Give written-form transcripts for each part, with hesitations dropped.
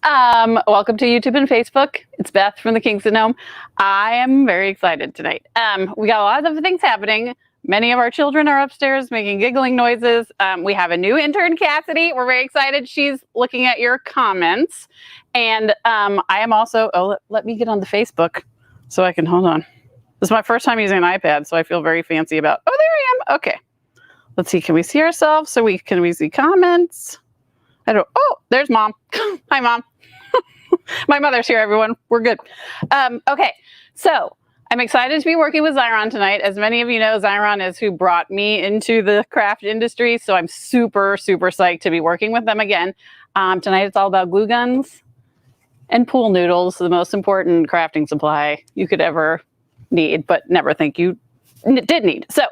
Welcome to YouTube and Facebook. It's Beth from the Kingston Home. I am very excited tonight. We got a lot of things happening. Many of our children are upstairs making giggling noises. We have a new intern, Cassidy. We're very excited. She's looking at your comments. And I am also, let me get on the Facebook so I can, hold on. This is my first time using an iPad, so I feel very fancy about, oh, there I am. Okay. Let's see, can we see ourselves? Can we see comments? Oh, there's Mom. Hi, Mom. My mother's here, everyone. We're good. Okay, so I'm excited to be working with Xyron tonight. As many of you know, Xyron is who brought me into the craft industry, so I'm super, super psyched to be working with them again. Tonight it's all about glue guns and pool noodles, the most important crafting supply you could ever need, but never think you did need. So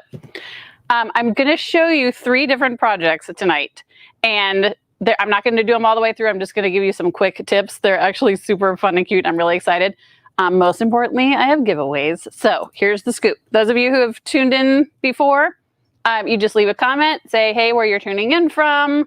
I'm going to show you 3 different projects tonight, and I'm not going to do them all the way through. I'm just going to give you some quick tips. They're actually super fun and cute. I'm really excited. Most importantly, I have giveaways. So here's the scoop. Those of you who have tuned in before, you just leave a comment, say, hey, where you're tuning in from,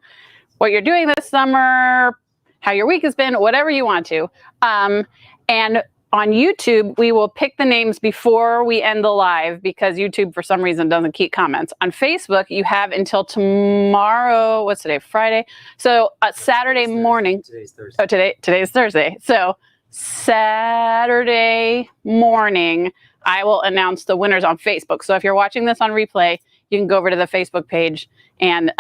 what you're doing this summer, how your week has been, whatever you want to. And on YouTube, we will pick the names before we end the live because YouTube, for some reason, doesn't keep comments. On Facebook, you have until tomorrow. What's today? Friday. So Saturday morning. Today's Thursday. Oh, today's Thursday. So Saturday morning, I will announce the winners on Facebook. So if you're watching this on replay, you can go over to the Facebook page and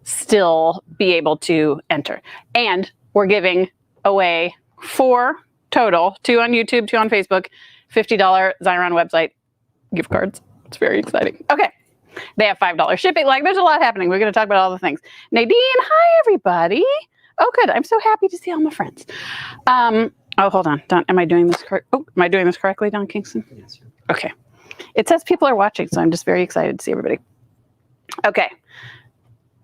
still be able to enter. And we're giving away 4 total, 2 on YouTube, 2 on Facebook, $50 Xyron website gift cards. It's very exciting. Okay. They have $5 shipping. Like, there's a lot happening. We're going to talk about all the things. Nadine, hi, everybody. Oh, good. I'm so happy to see all my friends. Oh, hold on. Don, am I doing this correct? Oh, am I doing this correctly, Don Kingston? Yes. Okay. It says people are watching, so I'm just very excited to see everybody. Okay.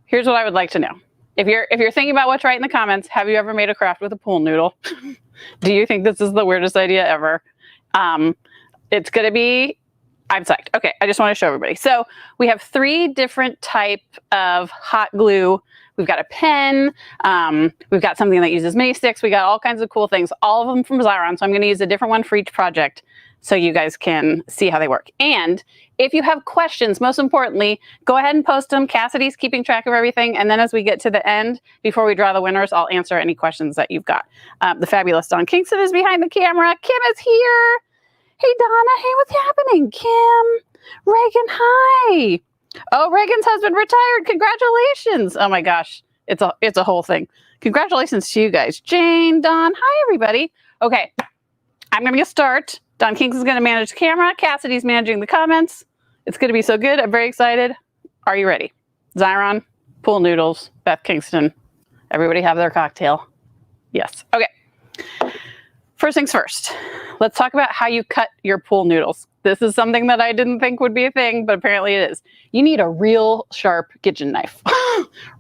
Here's what I would like to know. If you're thinking about what to write in the comments, have you ever made a craft with a pool noodle? Do you think this is the weirdest idea ever? It's going to be, I'm psyched. Okay, I just want to show everybody. So we have 3 different type of hot glue. We've got a pen. We've got something that uses mini sticks. We got all kinds of cool things, all of them from Xyron. So I'm going to use a different one for each project so you guys can see how they work. And if you have questions, most importantly, go ahead and post them. Cassidy's keeping track of everything. And then as we get to the end, before we draw the winners, I'll answer any questions that you've got. The fabulous Don Kingston is behind the camera. Kim is here. Hey, Donna. Hey, what's happening? Kim, Reagan, hi. Oh, Reagan's husband retired. Congratulations. Oh my gosh. It's a whole thing. Congratulations to you guys. Jane, Don, hi, everybody. Okay, I'm going to get start. Don Kingston's going to manage the camera. Cassidy's managing the comments. It's going to be so good. I'm very excited. Are you ready? Xyron, pool noodles, Beth Kingston. Everybody have their cocktail? Yes. Okay. First things first. Let's talk about how you cut your pool noodles. This is something that I didn't think would be a thing, but apparently it is. You need a real sharp kitchen knife.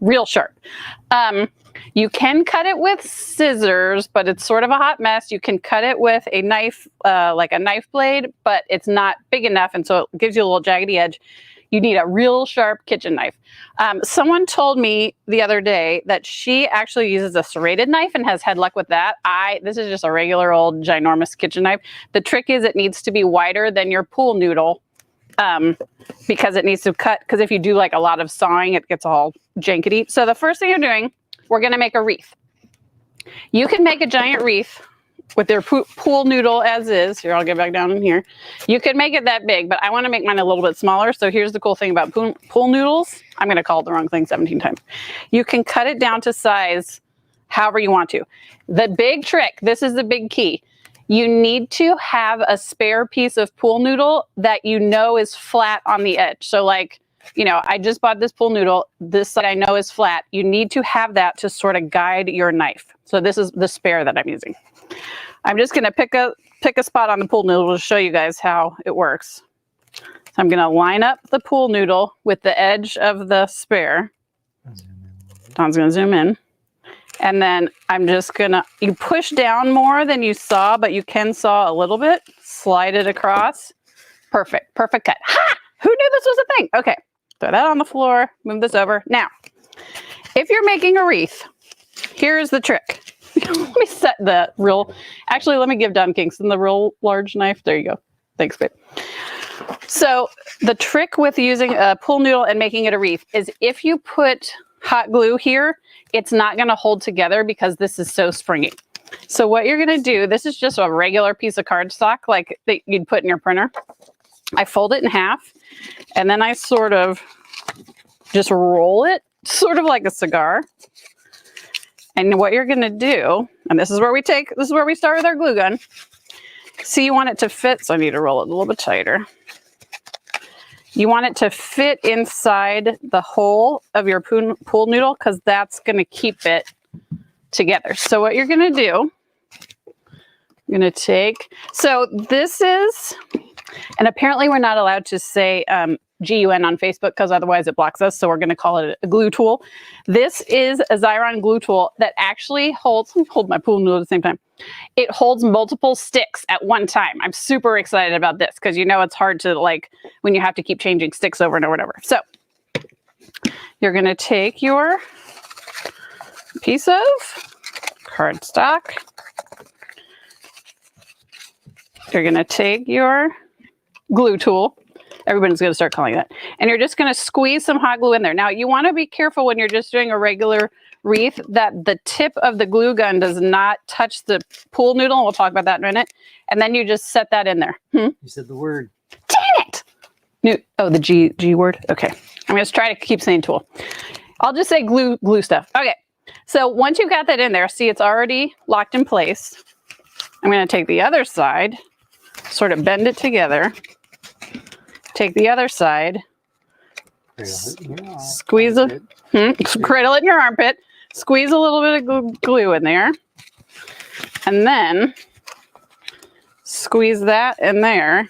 Real sharp. You can cut it with scissors, but it's sort of a hot mess. You can cut it with a knife, like a knife blade, but it's not big enough, and so it gives you a little jaggedy edge. You need a real sharp kitchen knife. Someone told me the other day that she actually uses a serrated knife and has had luck with that. This is just a regular old ginormous kitchen knife. The trick is it needs to be wider than your pool noodle because it needs to cut, because if you do like a lot of sawing, it gets all jankety. So the first thing you're doing, we're going to make a wreath. You can make a giant wreath with their pool noodle as is. Here, I'll get back down in here. You could make it that big, but I want to make mine a little bit smaller. So here's the cool thing about pool noodles. I'm going to call it the wrong thing 17 times. You can cut it down to size however you want to. The big trick, this is the big key. You need to have a spare piece of pool noodle that you know is flat on the edge. So like, you know, I just bought this pool noodle. This side I know is flat. You need to have that to sort of guide your knife. So this is the spare that I'm using. I'm just going to pick a spot on the pool noodle to show you guys how it works. So I'm going to line up the pool noodle with the edge of the spare. Don's going to zoom in. And then I'm just going to, you push down more than you saw, but you can saw a little bit. Slide it across. Perfect. Perfect cut. Ha! Who knew this was a thing? Okay. Throw that on the floor. Move this over. Now, if you're making a wreath, here's the trick. Let me set the real, actually, let me give Don Kingston the real large knife. There you go. Thanks, babe. So the trick with using a pool noodle and making it a wreath is if you put hot glue here, it's not going to hold together because this is so springy. So what you're going to do, this is just a regular piece of cardstock like that you'd put in your printer. I fold it in half and then I sort of just roll it sort of like a cigar. And what you're going to do, and this is where we start with our glue gun. See, you want it to fit, so I need to roll it a little bit tighter. You want it to fit inside the hole of your pool noodle because that's going to keep it together. So what you're going to do, you're going to take, so this is, and apparently we're not allowed to say GUN on Facebook because otherwise it blocks us. So we're going to call it a glue tool. This is a Xyron glue tool that actually holds, hold my pool noodle at the same time. It holds multiple sticks at one time. I'm super excited about this because you know it's hard to like when you have to keep changing sticks over and over and over. So you're going to take your piece of cardstock. You're going to take your glue tool. Everybody's going to start calling that. And you're just going to squeeze some hot glue in there. Now, you want to be careful when you're just doing a regular wreath that the tip of the glue gun does not touch the pool noodle. We'll talk about that in a minute. And then you just set that in there. You said the word. Dang it! Oh, the G word? Okay. I'm going to try to keep saying tool. I'll just say glue stuff. Okay. So once you've got that in there, see it's already locked in place. I'm going to take the other side, sort of bend it together. Take the other side, squeeze it, cradle it in your armpit, squeeze a little bit of glue in there, and then squeeze that in there.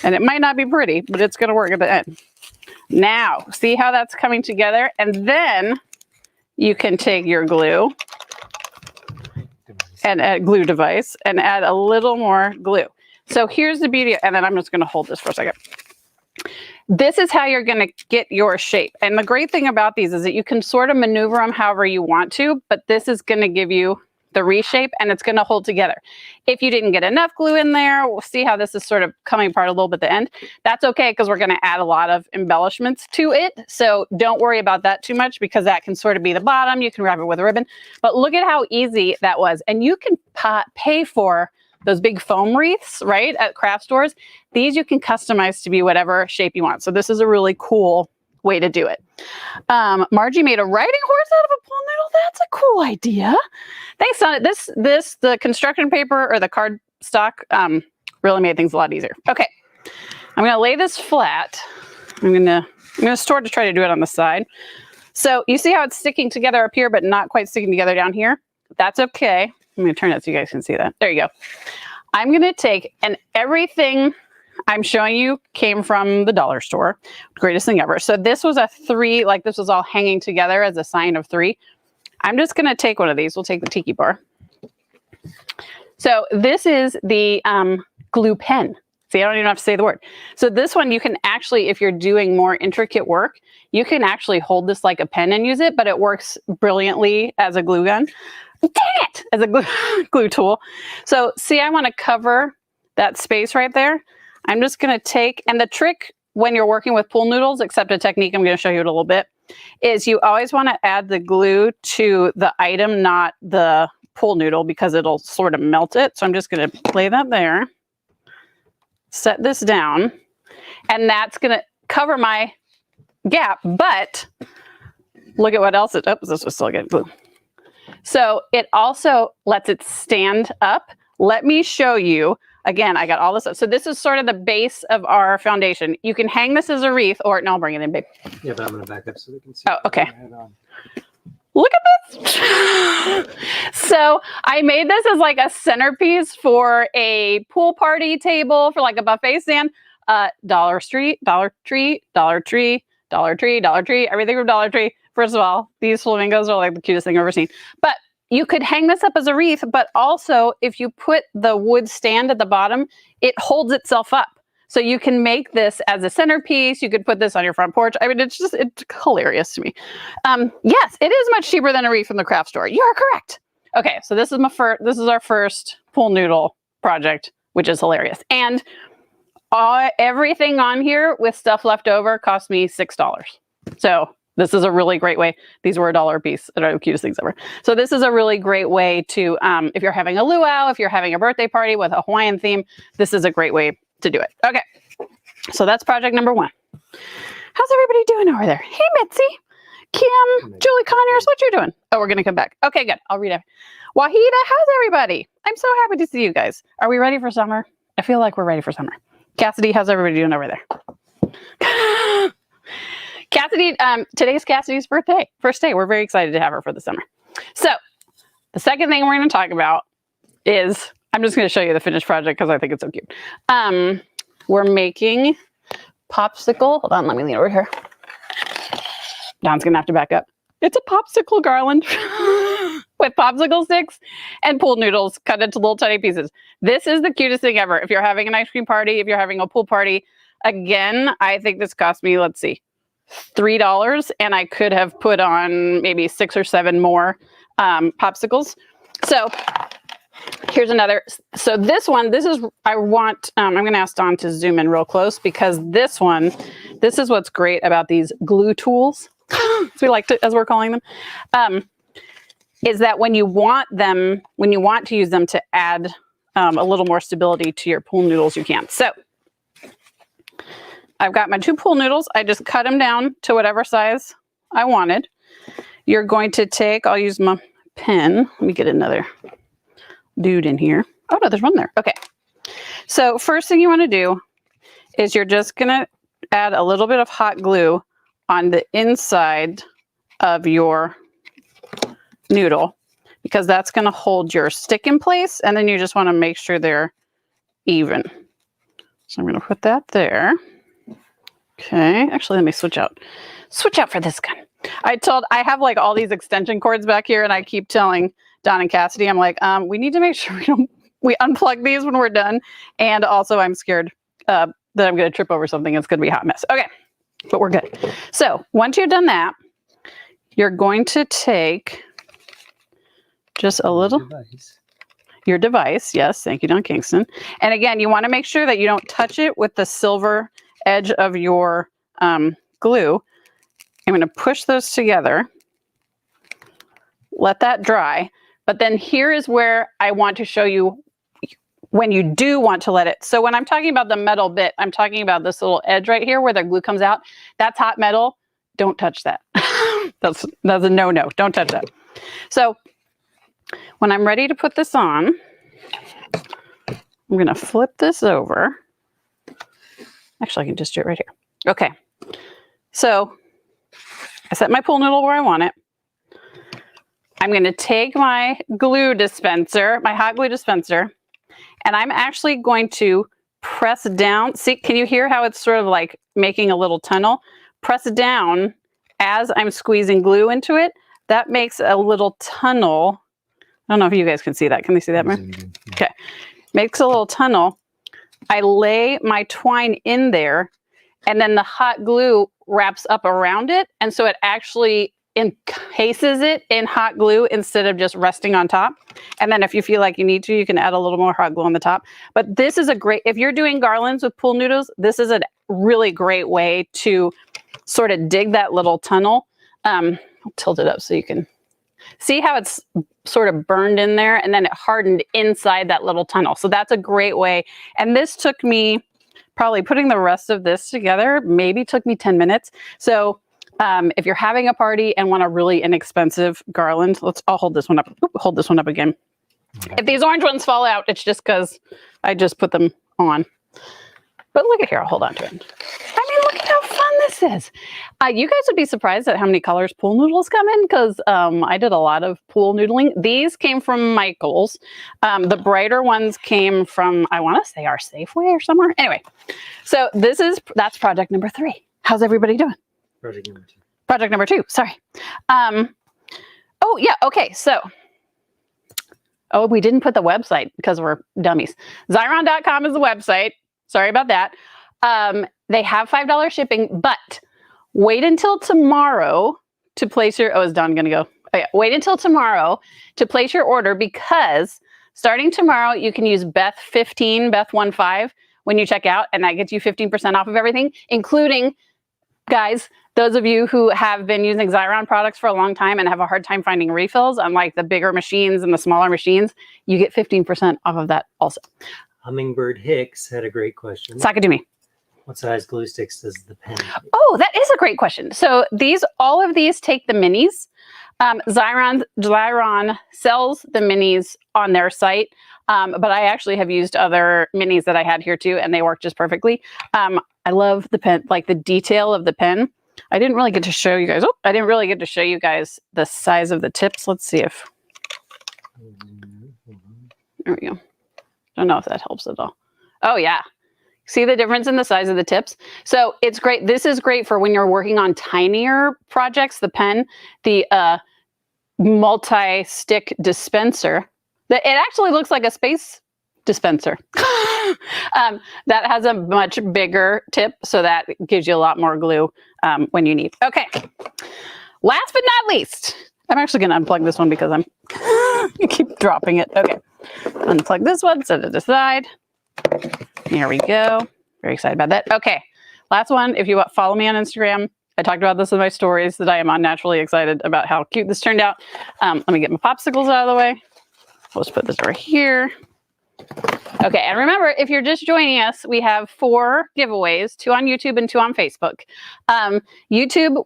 And it might not be pretty, but it's going to work at the end. Now, see how that's coming together? And then you can take your glue and add glue device and add a little more glue. So here's the beauty, and then I'm just going to hold this for a second. This is how you're going to get your shape. And the great thing about these is that you can sort of maneuver them however you want to, but this is going to give you the reshape and it's going to hold together. If you didn't get enough glue in there, we'll see how this is sort of coming apart a little bit at the end. That's okay because we're going to add a lot of embellishments to it. So don't worry about that too much because that can sort of be the bottom. You can wrap it with a ribbon, but look at how easy that was. And you can pay for those big foam wreaths, right, at craft stores. These you can customize to be whatever shape you want. So this is a really cool way to do it. Margie made a riding horse out of a pool noodle. That's a cool idea. Thanks, Donna. The construction paper or the cardstock really made things a lot easier. Okay, I'm gonna lay this flat. I'm gonna sort of try to do it on the side. So you see how it's sticking together up here, but not quite sticking together down here? That's okay. I'm going to turn it so you guys can see that. There you go. I'm going to take, and everything I'm showing you came from the dollar store. Greatest thing ever. So this was a 3, like this was all hanging together as a sign of 3. I'm just going to take one of these. We'll take the tiki bar. So this is the glue pen. See, I don't even have to say the word. So this one you can actually, if you're doing more intricate work, you can actually hold this like a pen and use it, but it works brilliantly as a glue gun. Dang it! As a glue tool. So see, I want to cover that space right there. I'm just going to take, and the trick when you're working with pool noodles, except a technique I'm going to show you in a little bit, is you always want to add the glue to the item, not the pool noodle, because it'll sort of melt it. So I'm just going to lay that there, set this down, and that's going to cover my gap. But look at what else it, oh, this was still getting glue. So it also lets it stand up. Let me show you. Again, I got all this up. So this is sort of the base of our foundation. You can hang this as a wreath, or no, I'll bring it in, babe. Yeah, but I'm going to back up so they can see. Oh, okay. Look at this. So I made this as like a centerpiece for a pool party table, for like a buffet stand. Dollar Tree, everything from Dollar Tree. First of all, these flamingos are like the cutest thing I've ever seen. But you could hang this up as a wreath, but also if you put the wood stand at the bottom, it holds itself up. So you can make this as a centerpiece. You could put this on your front porch. I mean, it's hilarious to me. Yes, it is much cheaper than a wreath from the craft store. You are correct. Okay, so this is our first pool noodle project, which is hilarious. And everything on here with stuff left over cost me $6. So this is a really great way. These were $1 a piece. They're the cutest things ever. So this is a really great way to, if you're having a luau, if you're having a birthday party with a Hawaiian theme, this is a great way to do it. Okay, so that's project number 1. How's everybody doing over there? Hey, Mitzi, Kim, Julie Connors, what you're doing? Oh, we're gonna come back. Okay, good. I'll read it. Wahida, how's everybody? I'm so happy to see you guys. Are we ready for summer? I feel like we're ready for summer. Cassidy, how's everybody doing over there? Cassidy, today's Cassidy's birthday, first day. We're very excited to have her for the summer. So the second thing we're going to talk about is, I'm just going to show you the finished project because I think it's so cute. We're making popsicle. Hold on, let me lean over here. Don's going to have to back up. It's a popsicle garland with popsicle sticks and pool noodles cut into little tiny pieces. This is the cutest thing ever. If you're having an ice cream party, if you're having a pool party, again, I think this cost me, let's see, $3, and I could have put on maybe 6 or 7 more popsicles. So here's another. So this one, I'm going to ask Dawn to zoom in real close because this is what's great about these glue tools, as we're calling them, is that when you want to use them to add a little more stability to your pool noodles, you can. So I've got my 2 pool noodles. I just cut them down to whatever size I wanted. You're going to take, I'll use my pen. Let me get another dude in here. Oh no, there's one there. Okay. So first thing you want to do is you're just going to add a little bit of hot glue on the inside of your noodle because that's going to hold your stick in place, and then you just want to make sure they're even. So I'm going to put that there. Okay, actually, let me switch out for this gun. I have like all these extension cords back here, and I keep telling Don and Cassidy, I'm like, we need to make sure we unplug these when we're done. And also I'm scared that I'm going to trip over something. It's going to be a hot mess. Okay, but we're good. So once you've done that, you're going to take just a little, your device. Yes, thank you, Don Kingston. And again, you want to make sure that you don't touch it with the silver edge of your glue. I'm going to push those together, let that dry. But then here is where I want to show you when you do want to let it. So when I'm talking about the metal bit, I'm talking about this little edge right here where the glue comes out. That's hot metal. Don't touch that. That's a no-no. Don't touch that. So when I'm ready to put this on, I'm going to flip this over. Actually, I can just do it right here. Okay. So I set my pool noodle where I want it. I'm going to take my glue dispenser, my hot glue dispenser, and I'm actually going to press down. See, can you hear how it's sort of like making a little tunnel? Press down as I'm squeezing glue into it. That makes a little tunnel. I don't know if you guys can see that. Can they see that? Okay. Makes a little tunnel. I lay my twine in there, and then the hot glue wraps up around it. And so it actually encases it in hot glue instead of just resting on top. And then if you feel like you need to, you can add a little more hot glue on the top. But this is a great, if you're doing garlands with pool noodles, this is a really great way to sort of dig that little tunnel. I'll tilt it up so you can see how it's sort of burned in there, and then it hardened inside that little tunnel. So that's a great way. And this took me, probably putting the rest of this together, maybe took me 10 minutes. So if you're having a party and want a really inexpensive garland, I'll hold this one up. Oops, hold this one up again. Okay. If these orange ones fall out, it's just because I just put them on. But look at here, I'll hold on to it. I mean, look at how fun this is. You guys would be surprised at how many colors pool noodles come in, because I did a lot of pool noodling. These came from Michael's. The brighter ones came from, I want to say, our Safeway or somewhere. Anyway, so that's project number 3. How's everybody doing? Project number 2. Project number 2, sorry. Oh, yeah, okay, so. Oh, we didn't put the website because we're dummies. Xyron.com is the website. Sorry about that. They have $5 shipping, but wait until tomorrow to place your, oh, is Dawn going to go? Oh, yeah. Wait until tomorrow to place your order, because starting tomorrow, you can use Beth15, Beth15 when you check out, and that gets you 15% off of everything, including, guys, those of you who have been using Xyron products for a long time and have a hard time finding refills on like the bigger machines and the smaller machines, you get 15% off of that also. Hummingbird Hicks had a great question. Sakadumi. What size glue sticks does the pen take? Oh, that is a great question. So all of these take the minis. Xyron sells the minis on their site, but I actually have used other minis that I had here too, and they work just perfectly. I love the pen, like the detail of the pen. I didn't really get to show you guys. Oh, I didn't really get to show you guys the size of the tips. Let's see if. There we go. Don't know if that helps at all. Oh yeah. See the difference in the size of the tips? So it's great. This is great for when you're working on tinier projects. The pen, the multi-stick dispenser, it actually looks like a space dispenser. That has a much bigger tip, so that gives you a lot more glue when you need. Okay. Last but not least, I'm actually going to unplug this one because you keep dropping it. Okay. Unplug this one, set it aside. Here we go. Very excited about that. Okay. Last one. If you follow me on Instagram, I talked about this in my stories that I am unnaturally excited about how cute this turned out. Let me get my popsicles out of the way. Let's put this over here. Okay, and remember, if you're just joining us, we have 4 giveaways, 2 on YouTube and 2 on Facebook. YouTube,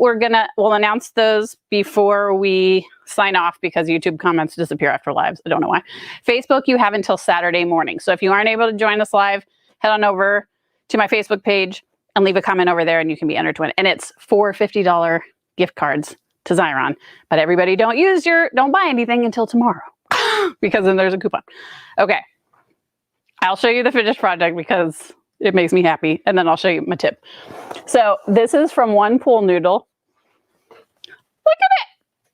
we'll announce those before we sign off because YouTube comments disappear after lives. I don't know why. Facebook, you have until Saturday morning. So if you aren't able to join us live, head on over to my Facebook page and leave a comment over there and you can be entered to win. And it's 4 $50 gift cards to Xyron. But everybody don't buy anything until tomorrow because then there's a coupon. Okay. I'll show you the finished project because it makes me happy, and then I'll show you my tip. So this is from one pool noodle. Look at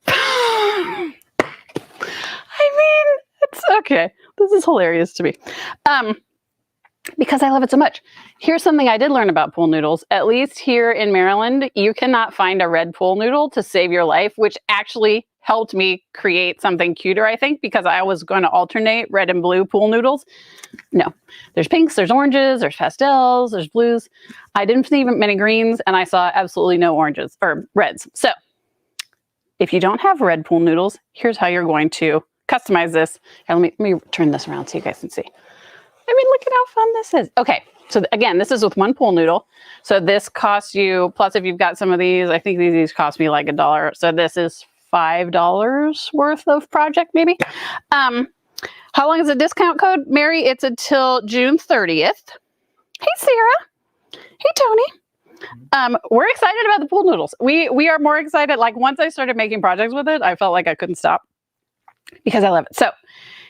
it. I mean, it's okay. This is hilarious to me because I love it so much. Here's something I did learn about pool noodles. At least here in Maryland, you cannot find a red pool noodle to save your life, which actually helped me create something cuter, I think, because I was going to alternate red and blue pool noodles. No, there's pinks, there's oranges, there's pastels, there's blues. I didn't see many greens, and I saw absolutely no oranges or reds. So if you don't have red pool noodles, here's how you're going to customize this. Here, let me turn this around so you guys can see. I mean, look at how fun this is. Okay, so again, this is with one pool noodle. So this costs you, plus if you've got some of these, I think these cost me like $1. So this is $5 worth of project, maybe. How long is the discount code, Mary? It's until June 30th. Hey, Sarah. Hey, Tony. We're excited about the pool noodles. We are more excited. Like once I started making projects with it, I felt like I couldn't stop because I love it. So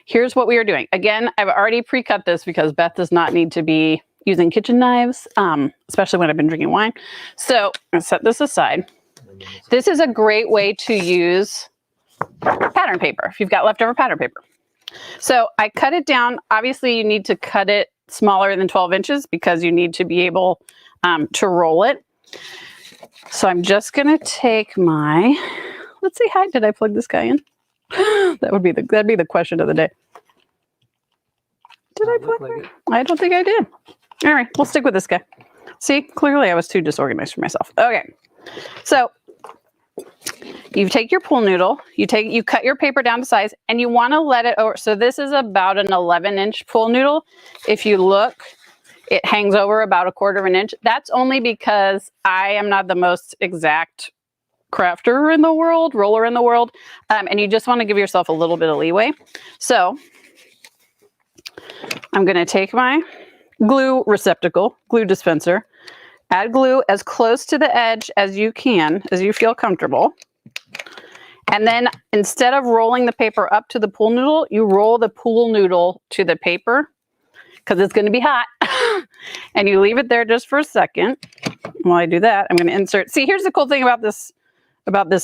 here's what we are doing. Again, I've already pre-cut this because Beth does not need to be using kitchen knives, especially when I've been drinking wine. So I'll set this aside. This is a great way to use pattern paper if you've got leftover pattern paper. So I cut it down. Obviously, you need to cut it smaller than 12 inches because you need to be able to roll it. So I'm just going to take my, let's see, how did I plug this guy in? That'd be the question of the day. Did I plug it? I don't think I did. All right, we'll stick with this guy. See, clearly I was too disorganized for myself. Okay, so you take your pool noodle, you cut your paper down to size, and you want to let it over. So this is about an 11-inch pool noodle. If you look, it hangs over about 1/4 inch. That's only because I am not the most exact crafter in the world, roller in the world, and you just want to give yourself a little bit of leeway. So I'm going to take my glue receptacle, glue dispenser, add glue as close to the edge as you can, as you feel comfortable. And then instead of rolling the paper up to the pool noodle, you roll the pool noodle to the paper because it's going to be hot. And you leave it there just for a second. While I do that, I'm going to insert. See, here's the cool thing about this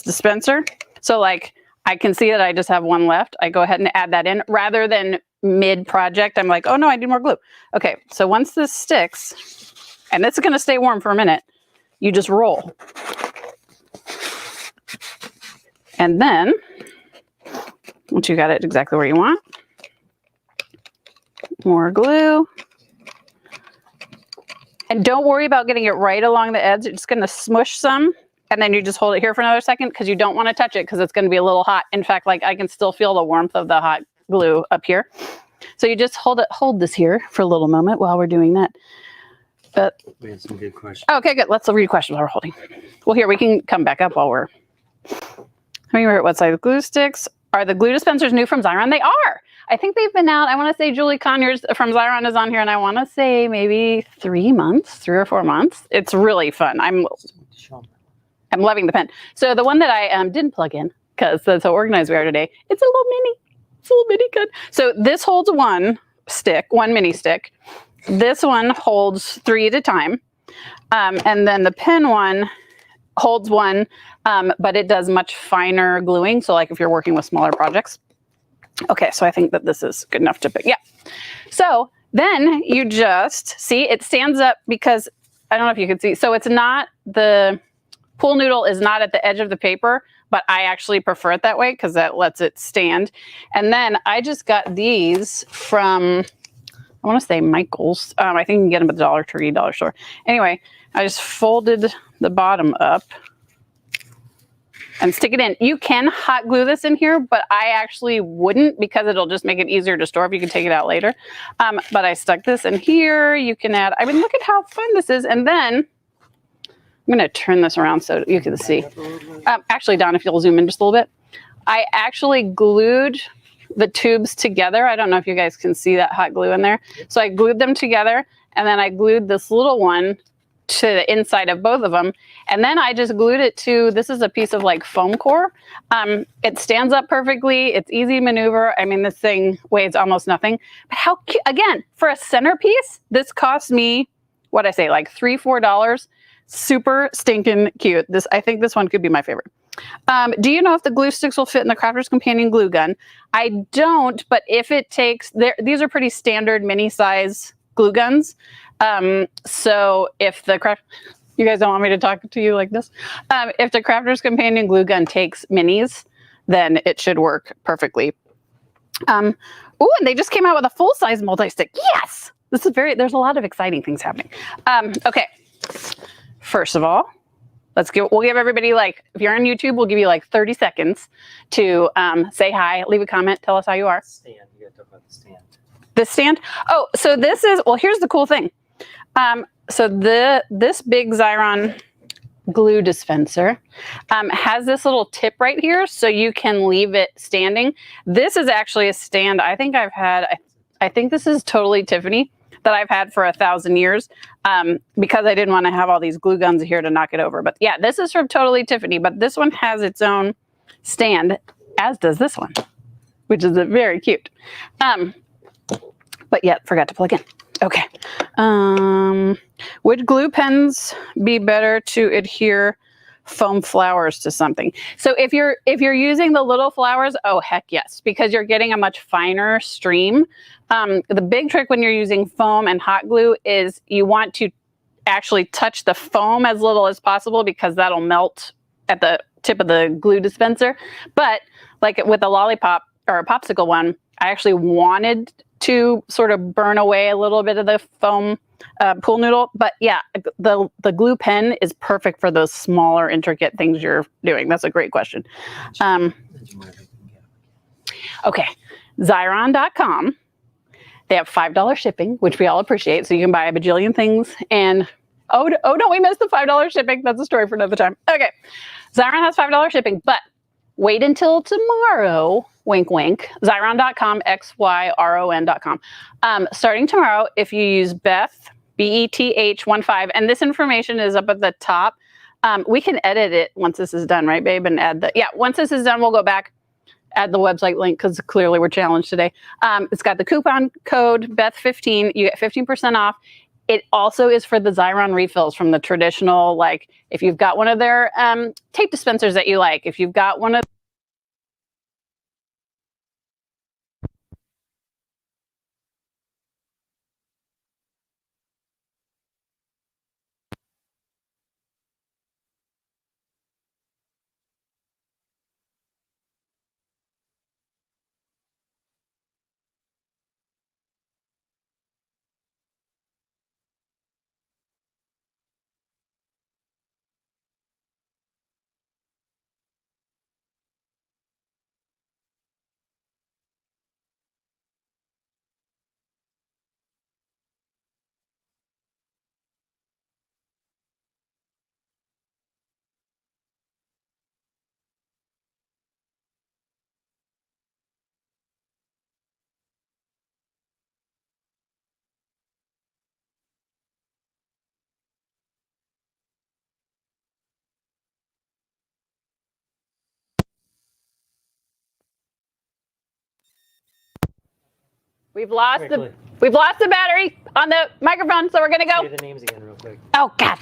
dispenser. So like I can see that I just have one left. I go ahead and add that in rather than mid project. I'm like, oh no, I need more glue. Okay, so once this sticks, and it's going to stay warm for a minute, you just roll. And then, once you got it exactly where you want, more glue. And don't worry about getting it right along the edge. It's going to smush some, and then you just hold it here for another second because you don't want to touch it because it's going to be a little hot. In fact, like I can still feel the warmth of the hot glue up here. So you just hold this here for a little moment while we're doing that. But we have some good questions. Okay, good. Let's read questions while we're holding. Well, here, we can come back up while we're... What size glue sticks? Are the glue dispensers new from Xyron? They are. I think they've been out. I want to say Julie Conyers from Xyron is on here, and I want to say maybe 3 or 4 months. It's really fun. I'm loving the pen. So the one that I didn't plug in, because that's how organized we are today, it's a little mini. It's a little mini gun. So this holds one mini stick. This one holds 3 at a time. And then the pen one holds one, but it does much finer gluing. So like if you're working with smaller projects. Okay, so I think that this is good enough to pick. Yeah. So then you just see it stands up because I don't know if you can see. So it's not, the pool noodle is not at the edge of the paper, but I actually prefer it that way because that lets it stand. And then I just got these from, I want to say Michael's. I think you can get them at the Dollar Tree, dollar store. Anyway, I just folded the bottom up and stick it in. You can hot glue this in here, but I actually wouldn't because it'll just make it easier to store if you can take it out later. But I stuck this in here. You can add, I mean, look at how fun this is. And then I'm going to turn this around so you can see. Actually, Don, if you'll zoom in just a little bit. I actually glued the tubes together. I don't know if you guys can see that hot glue in there. So I glued them together, and then I glued this little one to the inside of both of them. And then I just glued it to, this is a piece of like foam core. It stands up perfectly. It's easy to maneuver. I mean, this thing weighs almost nothing. But how, again, for a centerpiece, this cost me, what I say, like $3, $4. Super stinking cute. I think this one could be my favorite. Do you know if the glue sticks will fit in the Crafter's Companion glue gun? I don't, but if it takes, these are pretty standard mini size glue guns. So if you guys don't want me to talk to you like this. If the Crafter's Companion glue gun takes minis, then it should work perfectly. Oh, and they just came out with a full size multi-stick. Yes, there's a lot of exciting things happening. Okay, first of all, we'll give everybody, like, if you're on YouTube, we'll give you like 30 seconds to say hi, leave a comment, tell us how you are. Stand. You got to talk about the stand. The stand? Oh, so this is, well, here's the cool thing. So this big Xyron glue dispenser has this little tip right here, so you can leave it standing. This is actually a stand I think I've had, I think this is totally Tiffany, that I've had for 1,000 years because I didn't want to have all these glue guns here to knock it over. But yeah, this is from Totally Tiffany, but this one has its own stand, as does this one, which is very cute. But yet, forgot to plug in. Okay. Would glue pens be better to adhere foam flowers to something? So if you're using the little flowers, oh heck yes, because you're getting a much finer stream. The big trick when you're using foam and hot glue is you want to actually touch the foam as little as possible because that'll melt at the tip of the glue dispenser. But like with a lollipop or a popsicle one, I actually wanted to sort of burn away a little bit of the foam pool noodle. But yeah, the glue pen is perfect for those smaller, intricate things you're doing. That's a great question. Okay, Xyron.com. They have $5 shipping, which we all appreciate. So you can buy a bajillion things. And oh no, we missed the $5 shipping. That's a story for another time. Okay, Xyron has $5 shipping, but wait until tomorrow. Wink, wink. Xyron.com, Xyron.com. Starting tomorrow, if you use Beth, BETH15, and this information is up at the top. We can edit it once this is done, right, babe? And add once this is done, we'll go back, add the website link because clearly we're challenged today. It's got the coupon code Beth15. You get 15% off. It also is for the Xyron refills from the traditional, like if you've got one of their tape dispensers that you like, if you've got one of We've lost Quickly. the battery on the microphone, so we're gonna go. Say the names again real quick. Oh God,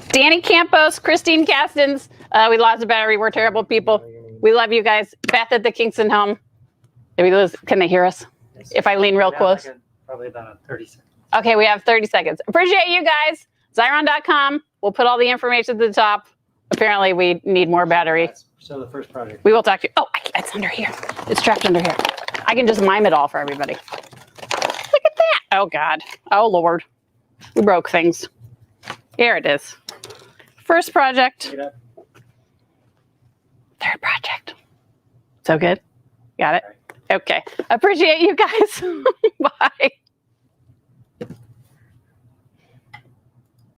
Danny Campos, Christine Kastens. We lost the battery. We're terrible people. We love you guys. Beth at the Kingston home. Did we lose? Can they hear us? Yes. If I lean real close. Probably about 30 seconds. Okay, we have 30 seconds. Appreciate you guys. Xyron.com. We'll put all the information at the top. Apparently, we need more battery. So the first project. We will talk to you. Oh, it's under here. It's trapped under here. I can just mime it all for everybody. Look at that. Oh, God. Oh, Lord. We broke things. Here it is. First project. Pick it up. Third project. So good? Got it? Okay. Appreciate you guys. Bye.